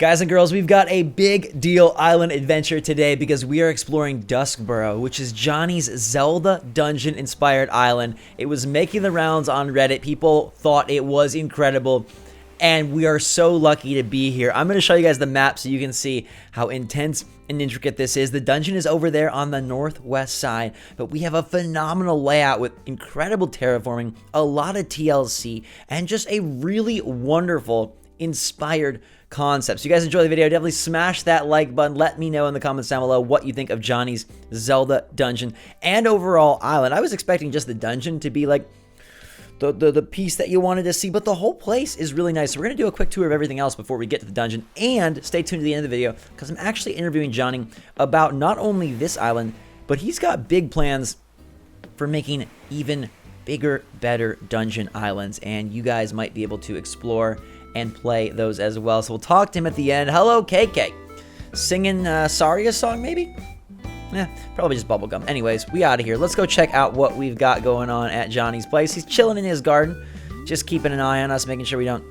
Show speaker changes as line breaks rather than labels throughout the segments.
Guys and girls, we've got a big deal island adventure today because we are exploring Duskboro, which is Johnny's Zelda Dungeon inspired island. It was making the rounds on Reddit. People thought it was incredible, and we are so lucky to be here. I'm going to show you guys the map so you can see how intense and intricate this is. The dungeon is over there on the northwest side, but we have a phenomenal layout with incredible terraforming, a lot of TLC, and just a really wonderful inspired concept. So you guys enjoy the video, definitely smash that like button. Let me know in the comments down below what you think of Johnny's Zelda Dungeon and overall island. I was expecting just the dungeon to be like the piece that you wanted to see, but the whole place is really nice. So we're going to do a quick tour of everything else before we get to the dungeon, and stay tuned to the end of the video because I'm actually interviewing Johnny about not only this island, but he's got big plans for making even bigger, better dungeon islands, and you guys might be able to explore and play those as well. So we'll talk to him at the end. Hello, KK. Singing Saria's song, maybe? Probably just bubblegum. Anyways, we out of here. Let's go check out what we've got going on at Johnny's place. He's chilling in his garden, just keeping an eye on us, making sure we don't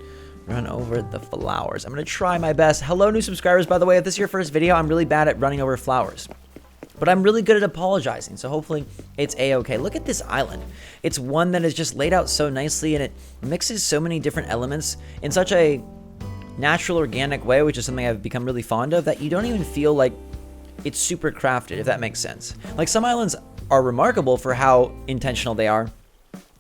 run over the flowers. I'm going to try my best. Hello, new subscribers, by the way. If this is your first video, I'm really bad at running over flowers, but I'm really good at apologizing, so hopefully it's a-okay. Look at this island. It's one that is just laid out so nicely, and it mixes so many different elements in such a natural, organic way, which is something I've become really fond of, that you don't even feel like it's super crafted, if that makes sense. Like, some islands are remarkable for how intentional they are,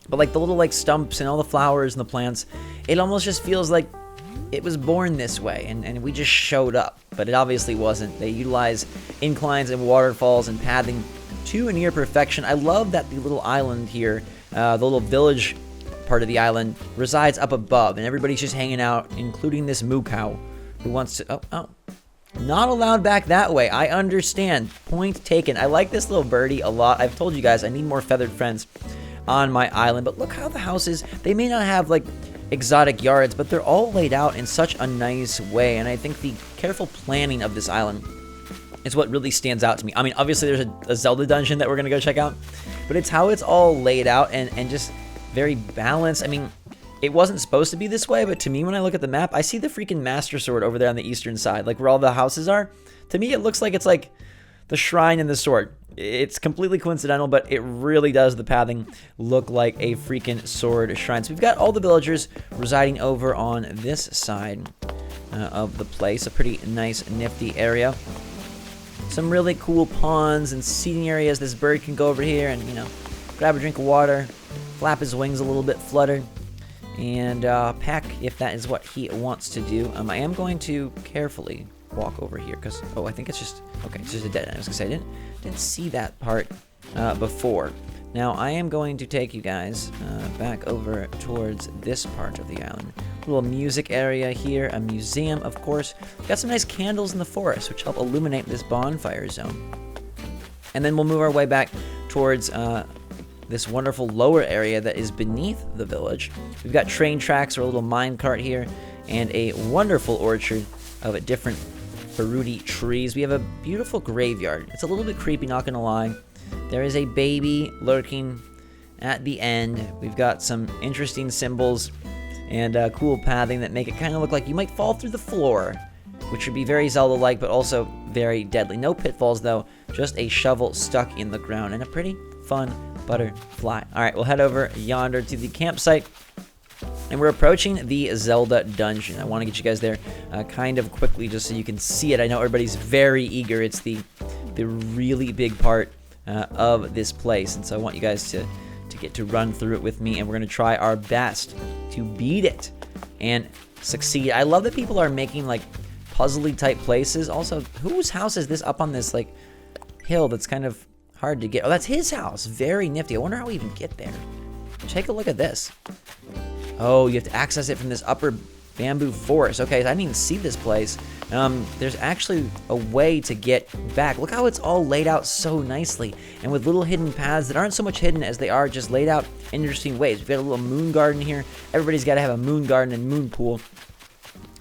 but like the little like stumps and all the flowers and the plants, it almost just feels like it was born this way, and we just showed up, but it obviously wasn't. They utilize inclines and waterfalls and pathing to a near perfection. I love that the little island here, the little village part of the island, resides up above, and everybody's just hanging out, including this moo cow who wants to... Oh, not allowed back that way. I understand. Point taken. I like this little birdie a lot. I've told you guys I need more feathered friends on my island, but look how the houses, they may not have like exotic yards, but they're all laid out in such a nice way, and I think the careful planning of this island is what really stands out to me. I mean, obviously there's a Zelda dungeon that we're gonna go check out, but it's how it's all laid out and just very balanced. I mean, it wasn't supposed to be this way, but to me, when I look at the map, I see the freaking Master Sword over there on the eastern side, like where all the houses are. To me, it looks like it's like the shrine and the sword. It's completely coincidental, but it really does, the pathing, look like a freaking sword shrine. So we've got all the villagers residing over on this side of the place. A pretty nice, nifty area. Some really cool ponds and seating areas. This bird can go over here and, you know, grab a drink of water, flap his wings a little bit, flutter, and peck if that is what he wants to do. I am going to carefully walk over here because, oh, I think it's just, okay, it's just a dead end. I was gonna say, I didn't see that part before. Now I am going to take you guys back over towards this part of the island. A little music area here, a museum, of course. Got some nice candles in the forest which help illuminate this bonfire zone. And then we'll move our way back towards this wonderful lower area that is beneath the village. We've got train tracks or a little mine cart here, and a wonderful orchard of different fruity trees. We have a beautiful graveyard. It's a little bit creepy, not gonna lie. There is a baby lurking at the end. We've got some interesting symbols and cool pathing that make it kind of look like you might fall through the floor, which would be very Zelda-like, but also very deadly. No pitfalls, though. Just a shovel stuck in the ground and a pretty fun butterfly. All right, we'll head over yonder to the campsite, and we're approaching the Zelda Dungeon. I want to get you guys there kind of quickly just so you can see it. I know everybody's very eager. It's the really big part of this place, and so I want you guys to get to run through it with me, and we're going to try our best to beat it and succeed. I love that people are making like puzzly type places. Also, whose house is this up on this like hill that's kind of hard to get? Oh, that's his house. Very nifty. I wonder how we even get there. Take a look at this. Oh, you have to access it from this upper bamboo forest. Okay, so I didn't even see this place. There's actually a way to get back. Look how it's all laid out so nicely, and with little hidden paths that aren't so much hidden as they are just laid out in interesting ways. We've got a little moon garden here. Everybody's got to have a moon garden and moon pool.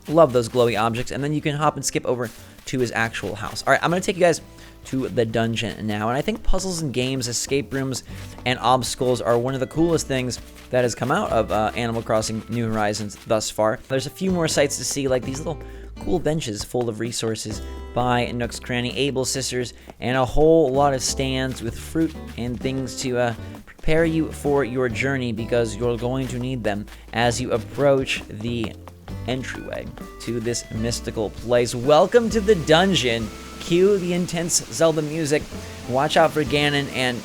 Love those glowy objects. And then you can hop and skip over to his actual house. All right, I'm going to take you guys to the dungeon now, and I think puzzles and games, escape rooms, and obstacles are one of the coolest things that has come out of Animal Crossing New Horizons thus far. There's a few more sights to see, like these little cool benches full of resources by Nook's Cranny, Able Sisters, and a whole lot of stands with fruit and things to prepare you for your journey, because you're going to need them as you approach the entryway to this mystical place. Welcome to the dungeon. Cue the intense Zelda music. Watch out for Ganon and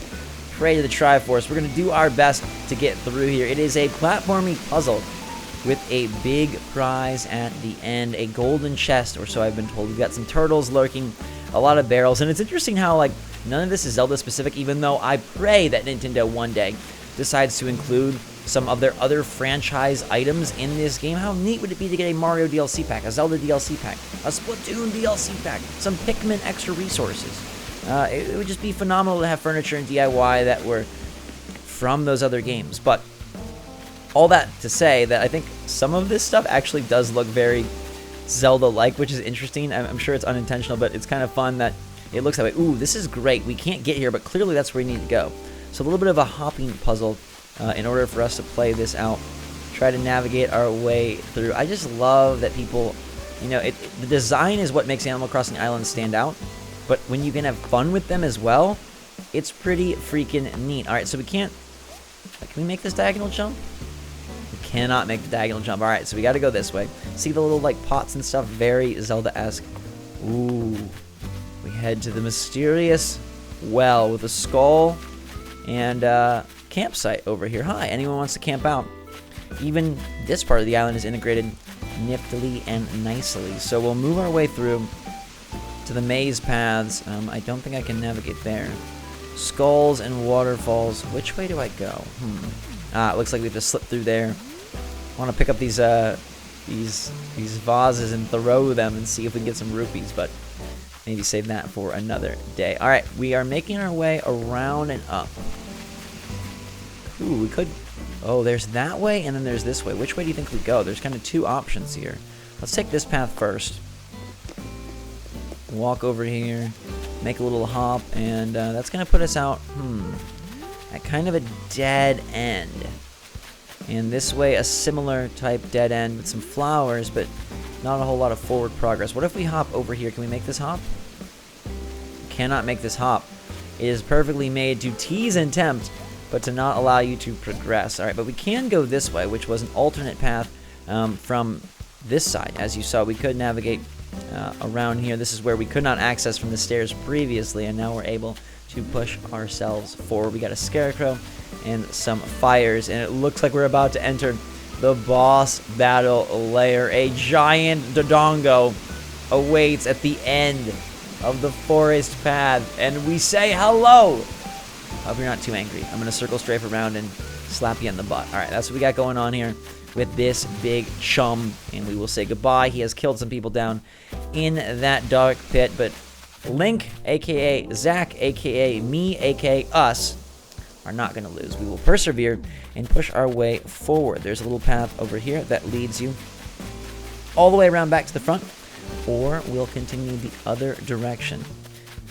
pray to the Triforce. We're going to do our best to get through here. It is a platforming puzzle with a big prize at the end, a golden chest, or so I've been told. We've got some turtles lurking, a lot of barrels, and it's interesting how, like, none of this is Zelda specific, even though I pray that Nintendo one day decides to include some of their other franchise items in this game. How neat would it be to get a Mario DLC pack, a Zelda DLC pack, a Splatoon DLC pack, some Pikmin extra resources? It would just be phenomenal to have furniture and DIY that were from those other games. But all that to say that I think some of this stuff actually does look very Zelda-like, which is interesting. I'm sure it's unintentional, but it's kind of fun that it looks that way. Ooh, this is great. We can't get here, but clearly that's where we need to go. So a little bit of a hopping puzzle in order for us to play this out, try to navigate our way through. I just love that people, you know, the design is what makes Animal Crossing Islands stand out, but when you can have fun with them as well, it's pretty freaking neat. All right, so can we make this diagonal jump? We cannot make the diagonal jump. All right, so we got to go this way. See the little, like, pots and stuff? Very Zelda-esque. Ooh. We head to the mysterious well with a skull and campsite over here. Hi, anyone wants to camp out? Even this part of the island is integrated niftily and nicely. So we'll move our way through to the maze paths. I don't think I can navigate there. Skulls and waterfalls. Which way do I go? It looks like we have to slip through there. I want to pick up these vases and throw them and see if we can get some rupees, but maybe save that for another day. All right, we are making our way around and up. Ooh, we could... Oh, there's that way, and then there's this way. Which way do you think we go? There's kind of two options here. Let's take this path first. Walk over here, make a little hop, and that's going to put us out, at kind of a dead end. And this way, a similar type dead end with some flowers, but not a whole lot of forward progress. What if we hop over here? Can we make this hop? We cannot make this hop. It is perfectly made to tease and tempt, but to not allow you to progress. All right, but we can go this way, which was an alternate path from this side. As you saw, we could navigate around here. This is where we could not access from the stairs previously, and now we're able to push ourselves forward. We got a scarecrow and some fires, and it looks like we're about to enter the boss battle layer. A giant Dodongo awaits at the end of the forest path, and we say hello. Hope you're not too angry. I'm going to circle strafe around and slap you in the butt. All right, that's what we got going on here with this big chum, and we will say goodbye. He has killed some people down in that dark pit, but Link, a.k.a. Zach, a.k.a. me, a.k.a. us, are not going to lose. We will persevere and push our way forward. There's a little path over here that leads you all the way around back to the front, or we'll continue the other direction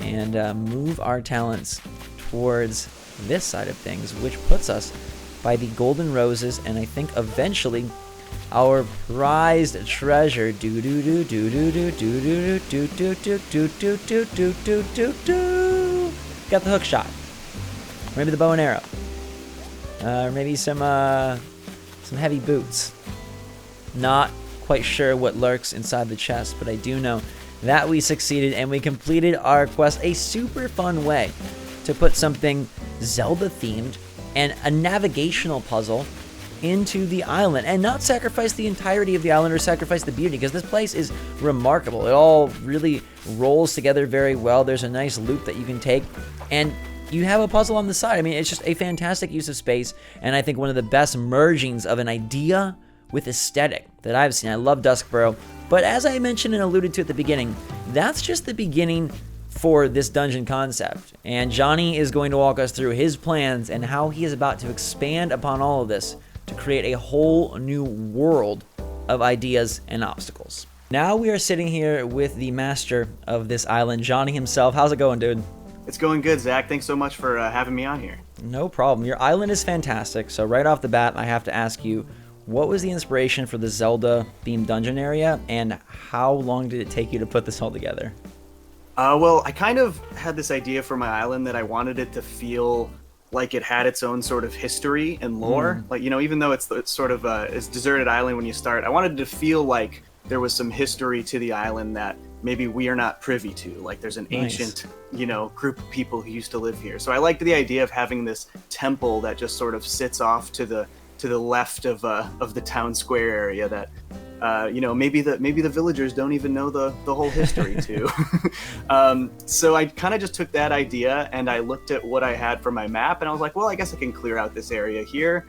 and move our talents towards this side of things, which puts us by the golden roses, and I think eventually our prized treasure. Do do do do do do do do do do do do do do do do do. Got the hook shot. Maybe the bow and arrow. Or maybe some heavy boots. Not quite sure what lurks inside the chest, but I do know that we succeeded and we completed our quest. A super fun way to put something Zelda themed and a navigational puzzle into the island and not sacrifice the entirety of the island or sacrifice the beauty, because this place is remarkable. It all really rolls together very well. There's a nice loop that you can take, and you have a puzzle on the side. I mean, it's just a fantastic use of space, and I think one of the best mergings of an idea with aesthetic that I've seen. I love Duskboro, but as I mentioned and alluded to at the beginning, that's just the beginning for this dungeon concept, and Johnny is going to walk us through his plans and how he is about to expand upon all of this to create a whole new world of ideas and obstacles. Now we are sitting here with the master of this island, Johnny himself. How's it going, dude?
It's going good, Zach. Thanks so much for having me on here.
No problem. Your island is fantastic. So right off the bat, I have to ask you, what was the inspiration for the Zelda themed dungeon area, and how long did it take you to put this all together?
Well, I kind of had this idea for my island that I wanted it to feel like it had its own sort of history and lore. Like, even though it's sort of it's deserted island when you start, I wanted it to feel like there was some history to the island that maybe we are not privy to. Like there's an ancient, group of people who used to live here. So I liked the idea of having this temple that just sort of sits off to the left of the town square area that maybe the villagers don't even know the whole history to. So I kind of just took that idea and I looked at what I had for my map and I was like, well, I guess I can clear out this area here.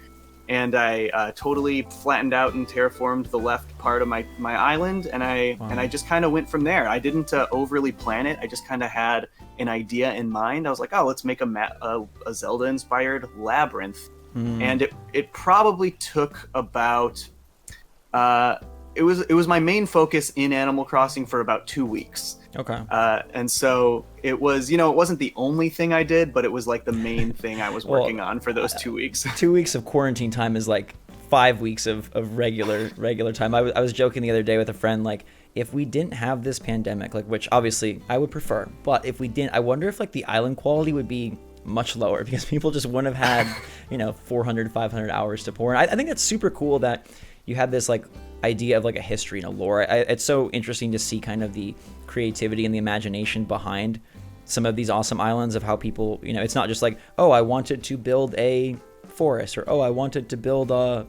And I totally flattened out and terraformed the left part of my island, and I just kind of went from there. I didn't overly plan it. I just kind of had an idea in mind. I was like, oh, let's make a Zelda-inspired labyrinth. And it probably took about it was my main focus in Animal Crossing for about 2 weeks.
Okay.
And so it was, it wasn't the only thing I did, but it was like the main thing I was working on for those 2 weeks.
2 weeks of quarantine time is like 5 weeks of regular time. I was joking the other day with a friend, like, if we didn't have this pandemic, like, which obviously I would prefer, but if we didn't, I wonder if like the island quality would be much lower because people just wouldn't have had, 400, 500 hours to pour. And I think that's super cool that you had this like idea of like a history and a lore. It's so interesting to see kind of the creativity and the imagination behind some of these awesome islands, of how people, it's not just like, oh, I wanted to build a forest, or oh, I wanted to build a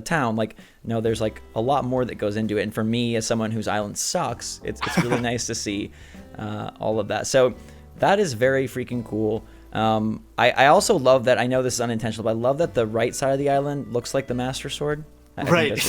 town. Like, no, there's like a lot more that goes into it. And for me, as someone whose island sucks, it's really nice to see all of that. So that is very freaking cool. I also love that, I know this is unintentional, but I love that the right side of the island looks like the Master Sword.
Right.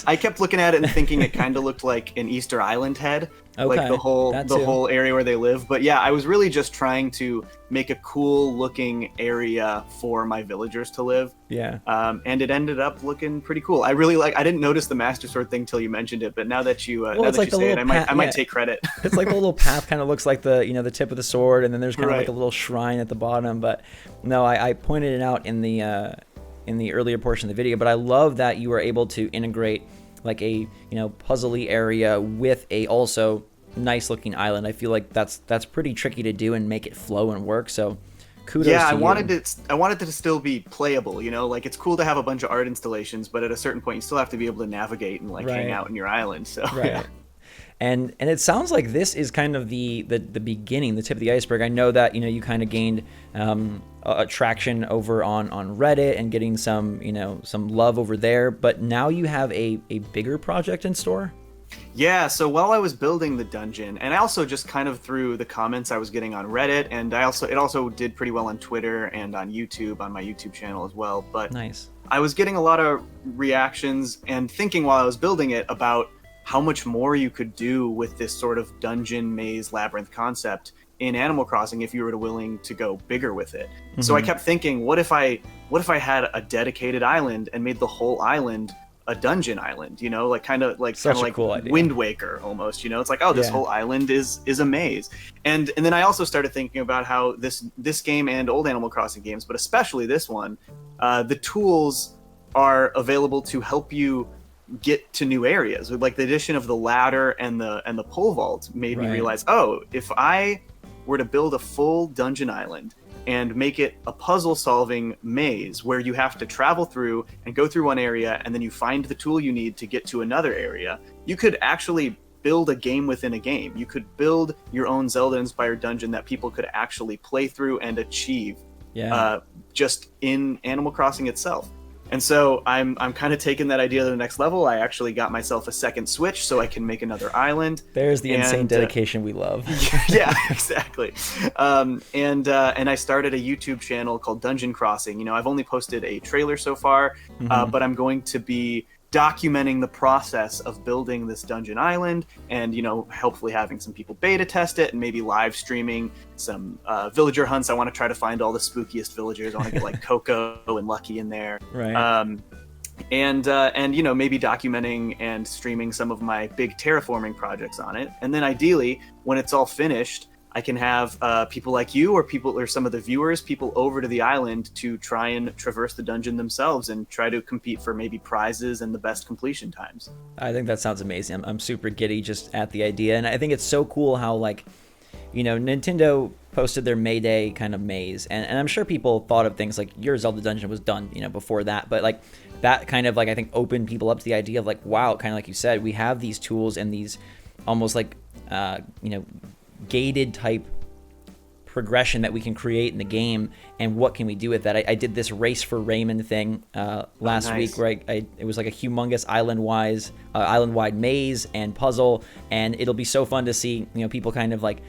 I kept looking at it and thinking it kind of looked like an Easter Island head, like the whole area where they live. But yeah, I was really just trying to make a cool looking area for my villagers to live.
Yeah.
And it ended up looking pretty cool. I didn't notice the Master Sword thing till you mentioned it, but now that you say it, I might take credit.
It's like the little path kind of looks like the the tip of the sword, and then there's kind of like a little shrine at the bottom. But no, I pointed it out in the earlier portion of the video, but I love that you were able to integrate like a puzzly area with a also nice looking island. I feel like that's pretty tricky to do and make it flow and work. So kudos to you.
I wanted it to still be playable, like it's cool to have a bunch of art installations, but at a certain point you still have to be able to navigate and hang out in your island. So yeah.
And it sounds like this is kind of the beginning, the tip of the iceberg. I know that you kind of gained traction over on Reddit and getting some love over there, but now you have a bigger project in store.
Yeah, so while I was building the dungeon, and I also just kind of through the comments I was getting on Reddit, and it also did pretty well on Twitter and on YouTube, on my YouTube channel as well. But
nice.
I was getting a lot of reactions and thinking while I was building it about how much more you could do with this sort of dungeon maze labyrinth concept in Animal Crossing if you were willing to go bigger with it. Mm-hmm. So I kept thinking, what if I had a dedicated island and made the whole island a dungeon island, kind of like
cool idea.
Wind Waker almost, it's like, oh, this whole island is a maze. And then I also started thinking about how this game and old Animal Crossing games, but especially this one, the tools are available to help you get to new areas. With like the addition of the ladder and the pole vault made me realize, oh, if I were to build a full dungeon island and make it a puzzle solving maze where you have to travel through and go through one area and then you find the tool you need to get to another area, you could actually build a game within a game. You could build your own Zelda inspired dungeon that people could actually play through and achieve just in Animal Crossing itself. And so I'm kind of taking that idea to the next level. I actually got myself a second Switch so I can make another island.
There's the insane dedication we love.
Yeah, exactly. And I started a YouTube channel called Dungeon Crossing. I've only posted a trailer so far, but I'm going to be documenting the process of building this dungeon island and hopefully having some people beta test it and maybe live streaming some villager hunts. I want to try to find all the spookiest villagers. I want to get like Coco and Lucky in there, and maybe documenting and streaming some of my big terraforming projects on it. And then ideally when it's all finished, I can have people like you or some of the viewers, people over to the island to try and traverse the dungeon themselves and try to compete for maybe prizes and the best completion times.
I think that sounds amazing. I'm super giddy just at the idea, and I think it's so cool how, like, you know, Nintendo posted their May Day kind of maze, and I'm sure people thought of things like your Zelda Dungeon was done, you know, before that, but like that kind of, like, I think opened people up to the idea of, like, wow, kind of like you said, we have these tools and these almost like you know, gated type progression that we can create in the game, and what can we do with that. I did this race for Raymond thing last week where it was like a humongous island-wide maze and puzzle, and it'll be so fun to see, you know, people kind of like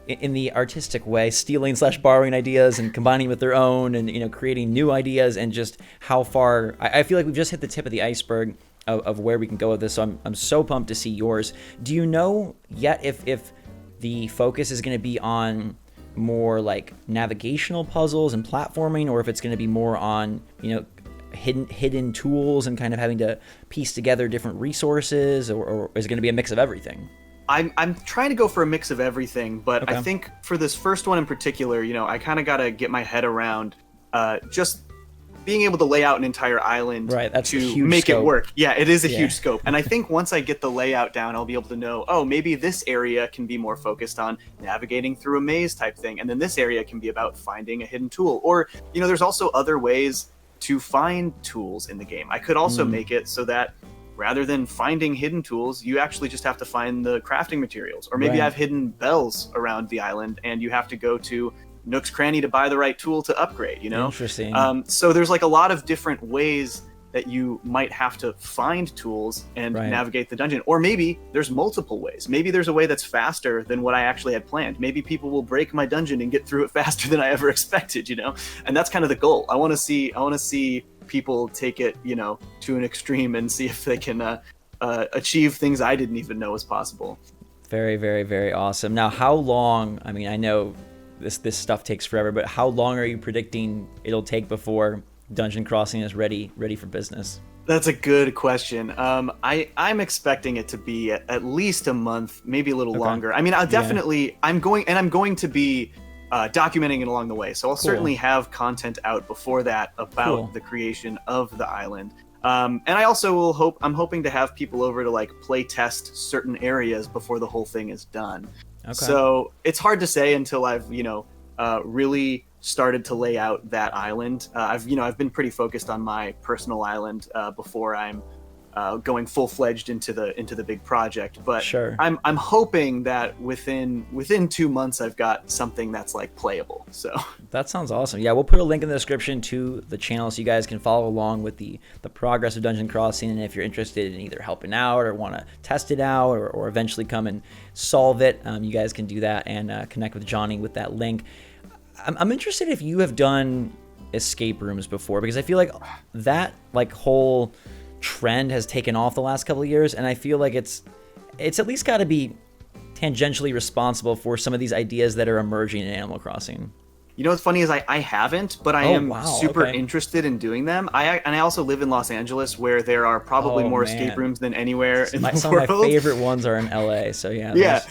in the artistic way stealing / borrowing ideas and combining with their own, and, you know, creating new ideas, and just how far I feel like we've just hit the tip of the iceberg of where we can go with this. So I'm so pumped to see yours. Do you know yet if the focus is going to be on more like navigational puzzles and platforming, or if it's going to be more on, you know, hidden tools and kind of having to piece together different resources, or is it going to be a mix of everything?
I'm trying to go for a mix of everything, but
Okay.
I think for this first one in particular, you know, I kind of got to get my head around just being able to lay out an entire island,
Right, that's a
to
huge
make
scope.
it work. Yeah, it is a
Yeah.
huge scope. And I think once I get the layout down, I'll be able to know, oh, maybe this area can be more focused on navigating through a maze type thing. And then this area can be about finding a hidden tool. Or, you know, there's also other ways to find tools in the game. I could also make it so that rather than finding hidden tools, you actually just have to find the crafting materials. Or maybe
Right.
I have hidden bells around the island and you have to go to Nook's Cranny to buy the right tool to upgrade, you know?
Interesting.
So there's like a lot of different ways that you might have to find tools and
Right.
navigate the dungeon. Or maybe there's multiple ways. Maybe there's a way that's faster than what I actually had planned. Maybe people will break my dungeon and get through it faster than I ever expected, you know? And that's kind of the goal. I want to see people take it, you know, to an extreme and see if they can achieve things I didn't even know was possible.
Very, very, very awesome. Now, how long, I mean, I know this stuff takes forever, but how long are you predicting it'll take before Dungeon Crossing is ready for business?
That's a good question. I'm expecting it to be at least a month, maybe a little longer. I mean, I'll definitely, I'm going to be documenting it along the way. So I'll certainly have content out before that about the creation of the island. And I also I'm hoping to have people over to like play test certain areas before the whole thing is done. Okay. So it's hard to say until I've, you know, really started to lay out that island. I've been pretty focused on my personal island before I'm going full-fledged into the big project. But
sure.
I'm hoping that within 2 months I've got something that's like playable. So
that sounds awesome. Yeah, we'll put a link in the description to the channel so you guys can follow along with the progress of Dungeon Crossing, and if you're interested in either helping out or want to test it out or eventually come and solve it, you guys can do that and connect with Johnny with that link. I'm interested if you have done escape rooms before, because I feel like that like whole trend has taken off the last couple of years, and I feel like it's at least got to be tangentially responsible for some of these ideas that are emerging in Animal Crossing.
You know what's funny is I haven't, but I am super interested in doing them. I also live in Los Angeles, where there are probably more escape rooms than anywhere in the world.
Some of my favorite ones are in LA, so yeah.
Yeah.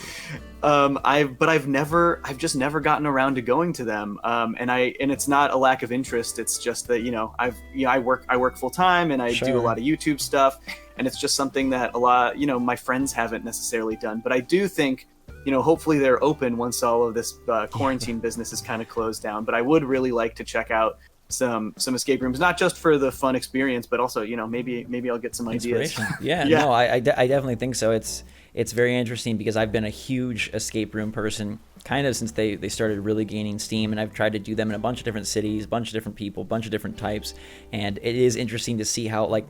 I've just never gotten around to going to them. And it's not a lack of interest. It's just that, you know, I work full time and I do a lot of YouTube stuff, and it's just something that a lot, you know, my friends haven't necessarily done. But I do think, you know, hopefully they're open once all of this quarantine business is kind of closed down. But I would really like to check out some escape rooms, not just for the fun experience, but also, you know, maybe I'll get some ideas.
Yeah, yeah. No, I definitely think so. It's very interesting because I've been a huge escape room person kind of since they started really gaining steam, and I've tried to do them in a bunch of different cities, bunch of different people, bunch of different types, and it is interesting to see how, like,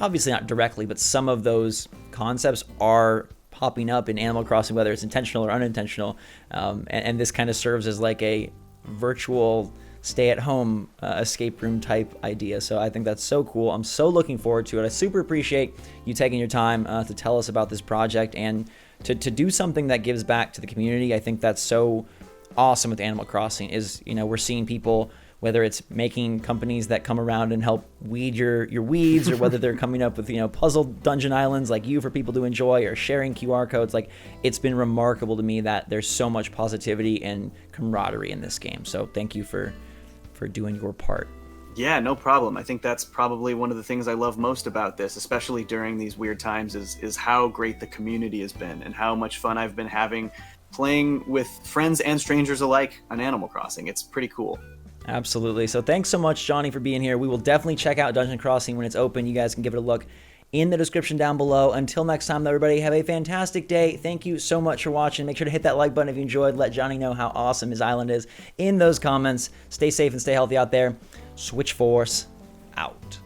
obviously not directly, but some of those concepts are popping up in Animal Crossing, whether it's intentional or unintentional, and this kind of serves as like a virtual stay-at-home escape room type idea. So I think that's so cool. I'm so looking forward to it. I super appreciate you taking your time to tell us about this project and to do something that gives back to the community. I think that's so awesome with Animal Crossing is, you know, we're seeing people whether it's making companies that come around and help weed your weeds, or whether they're coming up with, puzzle dungeon islands like you for people to enjoy, or sharing QR codes. Like, it's been remarkable to me that there's so much positivity and camaraderie in this game. So thank you for doing your part.
Yeah, no problem. I think that's probably one of the things I love most about this, especially during these weird times, is how great the community has been and how much fun I've been having playing with friends and strangers alike on Animal Crossing. It's pretty cool.
Absolutely. So thanks so much, Johnny, for being here. We will definitely check out Dungeon Crossing when it's open. You guys can give it a look in the description down below. Until next time, everybody, have a fantastic day. Thank you so much for watching. Make sure to hit that like button if you enjoyed. Let Johnny know how awesome his island is in those comments. Stay safe and stay healthy out there. SwitchForce out.